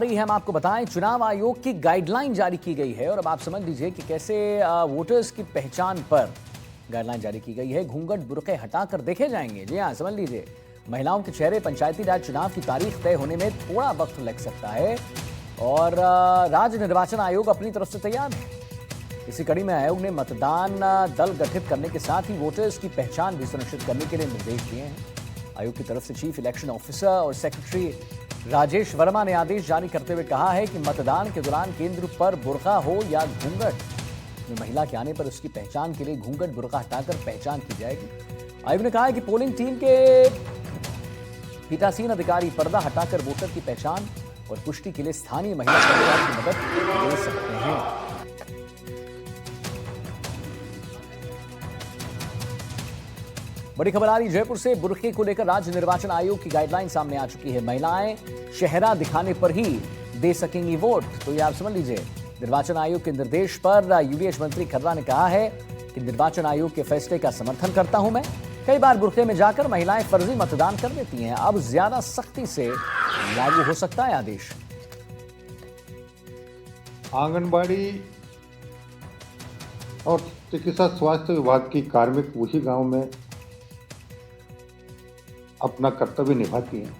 रही है, हम आपको बताएं चुनाव आयोग की गाइडलाइन जारी की गई है और अब आप समझ लीजिए कि कैसे वोटर्स की पहचान पर गाइडलाइन जारी की गई है। घूंघट बुर्के हटाकर देखे जाएंगे। जी हाँ, समझ लीजिए महिलाओं के चेहरे पंचायती राज चुनाव की तारीख तय होने में थोड़ा वक्त लग सकता है और राज्य निर्वाचन आयोग अपनी तरफ से तैयार है। इसी कड़ी में आयोग ने मतदान दल गठित करने के साथ ही वोटर्स की पहचान भी सुनिश्चित करने के लिए निर्देश दिए हैं। आयोग की तरफ से चीफ इलेक्शन ऑफिसर और सेक्रेटरी राजेश वर्मा ने आदेश जारी करते हुए कहा है कि मतदान के दौरान केंद्र पर बुर्का हो या घूंघट में महिला के आने पर उसकी पहचान के लिए घूंघट बुर्का हटाकर पहचान की जाएगी। आयोग ने कहा है कि पोलिंग टीम के पीठासीन अधिकारी पर्दा हटाकर वोटर की पहचान और पुष्टि के लिए स्थानीय महिला कर्मचारी की मदद ले सकते हैं। बड़ी खबर आ रही जयपुर से। बुर्के को लेकर राज्य निर्वाचन आयोग की गाइडलाइन सामने आ चुकी है। महिलाएं चेहरा दिखाने पर ही दे सकेंगी वोट। तो ये आप समझ लीजिए, निर्वाचन आयोग के निर्देश पर यूडीएच मंत्री खर्रा ने कहा है कि निर्वाचन आयोग के फैसले का समर्थन करता हूं मैं। कई बार बुर्के में जाकर महिलाएं फर्जी मतदान कर देती हैं। अब ज्यादा सख्ती से लागू हो सकता है आदेश। आंगनबाड़ी और चिकित्सा स्वास्थ्य विभाग की कार्मिक उसी गांव में अपना कर्तव्य निभाती हैं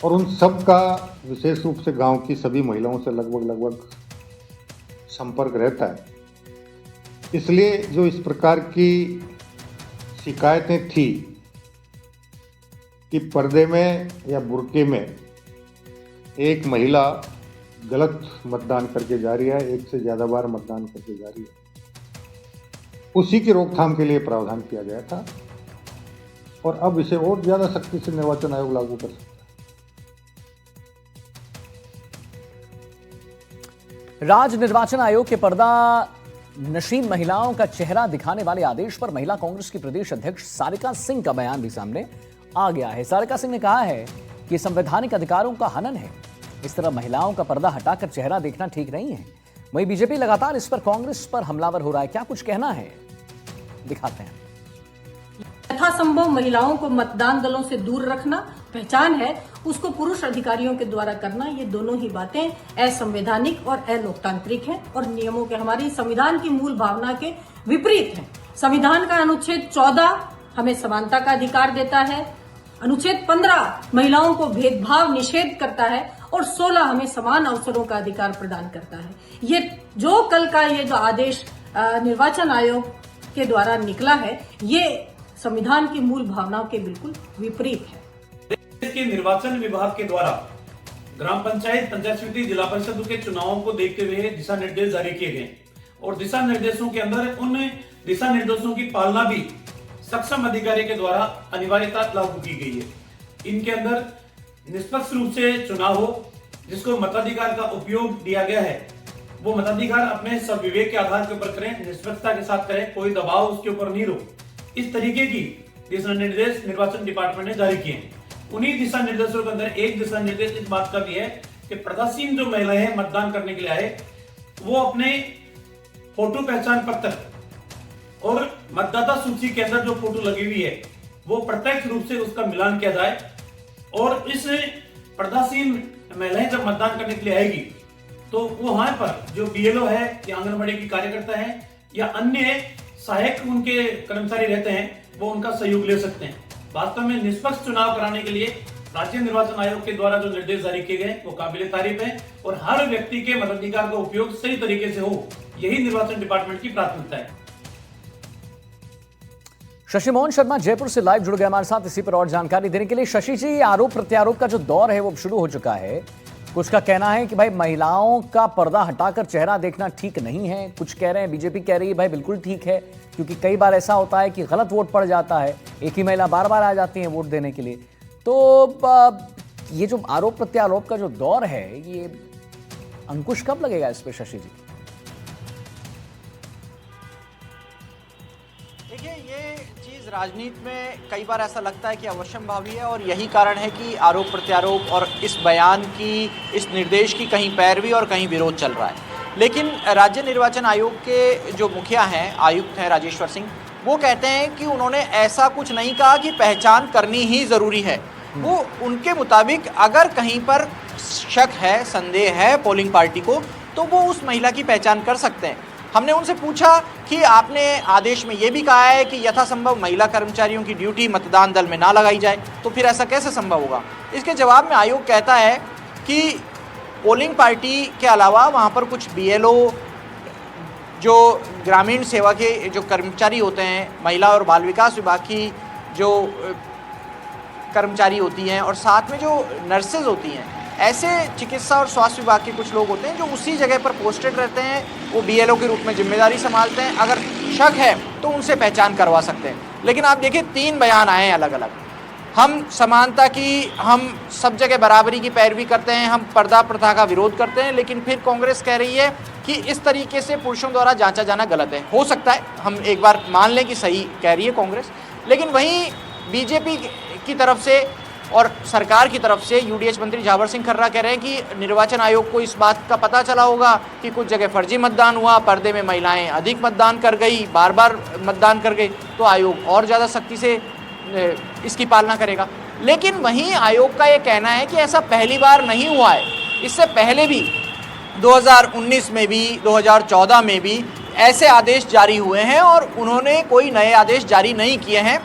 और उन सब का विशेष रूप से गांव की सभी महिलाओं से लगभग संपर्क रहता है। इसलिए जो इस प्रकार की शिकायतें थी कि पर्दे में या बुर्के में एक महिला गलत मतदान करके जा रही है, एक से ज्यादा बार मतदान करके जा रही है, उसी की रोकथाम के लिए प्रावधान किया गया था और अब इसे और ज्यादा सख्ती से निर्वाचन आयोग लागू कर सकता है। राज्य निर्वाचन आयोग के पर्दा नशीन महिलाओं का चेहरा दिखाने वाले आदेश पर महिला कांग्रेस की प्रदेश अध्यक्ष सारिका सिंह का बयान भी सामने आ गया है। सारिका सिंह ने कहा है कि संवैधानिक अधिकारों का हनन है। इस तरह महिलाओं का पर्दा हटाकर चेहरा देखना ठीक नहीं है। वहीं बीजेपी लगातार इस पर कांग्रेस पर हमलावर हो रहा है। क्या कुछ कहना है, दिखाते हैं। यथासंभव महिलाओं को मतदान दलों से दूर रखना पहचान है, उसको पुरुष अधिकारियों के द्वारा करना, ये दोनों ही बातें असंवैधानिक और अलोकतांत्रिक हैं और नियमों के, हमारी संविधान की मूल भावना के विपरीत हैं। संविधान का अनुच्छेद 14 हमें समानता का अधिकार देता है, अनुच्छेद 15 महिलाओं को भेदभाव निषेध करता है और 16 हमें समान अवसरों का अधिकार प्रदान करता है। ये जो कल का ये जो आदेश निर्वाचन आयोग के द्वारा निकला है, ये संविधान की मूल भावनाओं के बिल्कुल विपरीत है। देश के निर्वाचन विभाग के द्वारा ग्राम पंचायत, पंचायत समिति, जिला परिषद के चुनावों को देखते हुए दिशा निर्देश जारी किए गए और दिशा निर्देशों के अंदर उन दिशा निर्देशों की पालना भी सक्षम अधिकारी के द्वारा अनिवार्यता लागू की गई है। इनके अंदर निष्पक्ष रूप से चुनाव हो, जिसको मताधिकार का उपयोग दिया गया है वो मताधिकार अपने सब विवेक के आधार के ऊपर करें, निष्पक्षता के साथ करें, कोई दबाव उसके ऊपर नहीं हो। इस तरीके की दिशा निर्देश निर्वाचन डिपार्टमेंट ने जारी किए हैं। उन्हीं दिशा निर्देशों के अंदर एक दिशा निर्देश इस बात का भी है कि प्रत्याशी जो महिलाएं हैं मतदान करने के लिए आए, वो अपने फोटो पहचान पत्र और मतदाता सूची के अंदर जो फोटो लगी हुई है वो प्रत्यक्ष रूप से उसका मिलान किया जाए और इस प्रत्याशी महिलाएं जब मतदान करने के लिए आएगी तो वहां पर जो बीएलओ है या आंगनबाड़ी की कार्यकर्ता है या अन्य सहायक उनके कर्मचारी रहते हैं, वो उनका सहयोग ले सकते हैं। वास्तव में निष्पक्ष चुनाव कराने के लिए राज्य निर्वाचन आयोग के द्वारा जो निर्देश जारी किए गए वो काबिल तारीफ है और हर व्यक्ति के मताधिकार का उपयोग सही तरीके से हो, यही निर्वाचन डिपार्टमेंट की प्राथमिकता है। शशि मोहन शर्मा जयपुर से लाइव जुड़ गए हमारे साथ इसी पर और जानकारी देने के लिए। शशि जी, आरोप प्रत्यारोप का जो दौर है वो शुरू हो चुका है। कुछ का कहना है कि भाई महिलाओं का पर्दा हटाकर चेहरा देखना ठीक नहीं है, कुछ कह रहे हैं, बीजेपी कह रही है भाई बिल्कुल ठीक है, क्योंकि कई बार ऐसा होता है कि गलत वोट पड़ जाता है, एक ही महिला बार बार आ जाती है वोट देने के लिए। तो ये जो आरोप प्रत्यारोप का जो दौर है, ये अंकुश कब लगेगा इस पर शशि जी? देखिए, ये चीज़ राजनीति में कई बार ऐसा लगता है कि अवश्यंभावी है और यही कारण है कि आरोप प्रत्यारोप और इस बयान की, इस निर्देश की कहीं पैरवी और कहीं विरोध चल रहा है। लेकिन राज्य निर्वाचन आयोग के जो मुखिया हैं, आयुक्त हैं राजेश्वर सिंह, वो कहते हैं कि उन्होंने ऐसा कुछ नहीं कहा कि पहचान करनी ही ज़रूरी है। वो उनके मुताबिक अगर कहीं पर शक है, संदेह है पोलिंग पार्टी को, तो वो उस महिला की पहचान कर सकते हैं। हमने उनसे पूछा कि आपने आदेश में ये भी कहा है कि यथासंभव महिला कर्मचारियों की ड्यूटी मतदान दल में ना लगाई जाए, तो फिर ऐसा कैसे संभव होगा? इसके जवाब में आयोग कहता है कि पोलिंग पार्टी के अलावा वहाँ पर कुछ BLO, जो ग्रामीण सेवा के जो कर्मचारी होते हैं, महिला और बाल विकास विभाग की जो कर्मचारी होती हैं, और साथ में जो नर्सेज होती हैं, ऐसे चिकित्सा और स्वास्थ्य विभाग के कुछ लोग होते हैं जो उसी जगह पर पोस्टेड रहते हैं, वो BLO के रूप में जिम्मेदारी संभालते हैं। अगर शक है तो उनसे पहचान करवा सकते हैं। लेकिन आप देखिए 3 बयान आए हैं अलग अलग। हम समानता की, हम सब जगह बराबरी की पैरवी करते हैं, हम पर्दा प्रथा का विरोध करते हैं, लेकिन फिर कांग्रेस कह रही है कि इस तरीके से पुरुषों द्वारा जांचा जाना गलत है। हो सकता है, हम एक बार मान लें कि सही कह रही है कांग्रेस, लेकिन वहीं बीजेपी की तरफ से और सरकार की तरफ से UDH मंत्री जावर सिंह खर्रा कह रहे हैं कि निर्वाचन आयोग को इस बात का पता चला होगा कि कुछ जगह फर्जी मतदान हुआ, पर्दे में महिलाएं अधिक मतदान कर गई, बार बार मतदान कर गई, तो आयोग और ज़्यादा सख्ती से इसकी पालना करेगा। लेकिन वहीं आयोग का ये कहना है कि ऐसा पहली बार नहीं हुआ है, इससे पहले भी 2019 में भी 2014 में भी ऐसे आदेश जारी हुए हैं और उन्होंने कोई नए आदेश जारी नहीं किए हैं।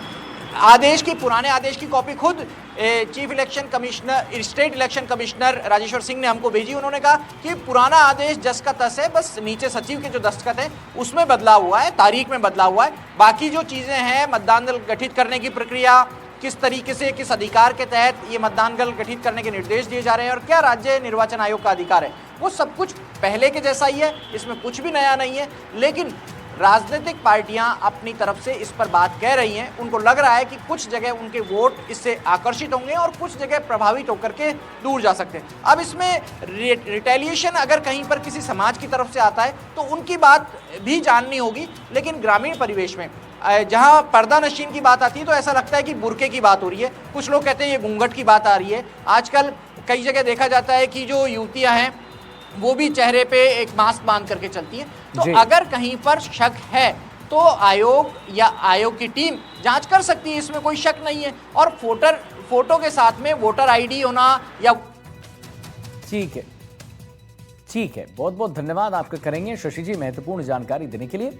पुराने आदेश की कॉपी खुद chief election commissioner, state election commissioner Rajeshwar Singh ने हमको भेजी। उन्होंने कहा कि पुराना आदेश जस का तस है, बस नीचे सचिव के जो दस्तखत हैं उसमें बदलाव हुआ है, तारीख में बदलाव हुआ है। बाकी जो चीज़ें हैं, मतदान दल गठित करने की प्रक्रिया, किस तरीके से, किस अधिकार के तहत ये मतदान दल गठित करने के निर्देश दिए जा रहे हैं और क्या राज्य निर्वाचन आयोग का अधिकार है, वो सब कुछ पहले के जैसा ही है, इसमें कुछ भी नया नहीं है। लेकिन राजनीतिक पार्टियां अपनी तरफ से इस पर बात कह रही हैं। उनको लग रहा है कि कुछ जगह उनके वोट इससे आकर्षित होंगे और कुछ जगह प्रभावित होकर के दूर जा सकते हैं। अब इसमें रिटेलिएशन अगर कहीं पर किसी समाज की तरफ से आता है तो उनकी बात भी जाननी होगी। लेकिन ग्रामीण परिवेश में जहां पर्दा नशीन की बात आती है तो ऐसा लगता है कि बुर्के की बात हो रही है, कुछ लोग कहते हैं ये घूंघट की बात आ रही है। आजकल कई जगह देखा जाता है कि जो युवतियां हैं वो भी चेहरे पे एक मास्क बांध करके चलती हैं। तो अगर कहीं पर शक है तो आयोग या आयोग की टीम जांच कर सकती है, इसमें कोई शक नहीं है। और फोटो के साथ में वोटर ID होना या ठीक है, बहुत बहुत धन्यवाद आपका करेंगे शशि जी, महत्वपूर्ण जानकारी देने के लिए।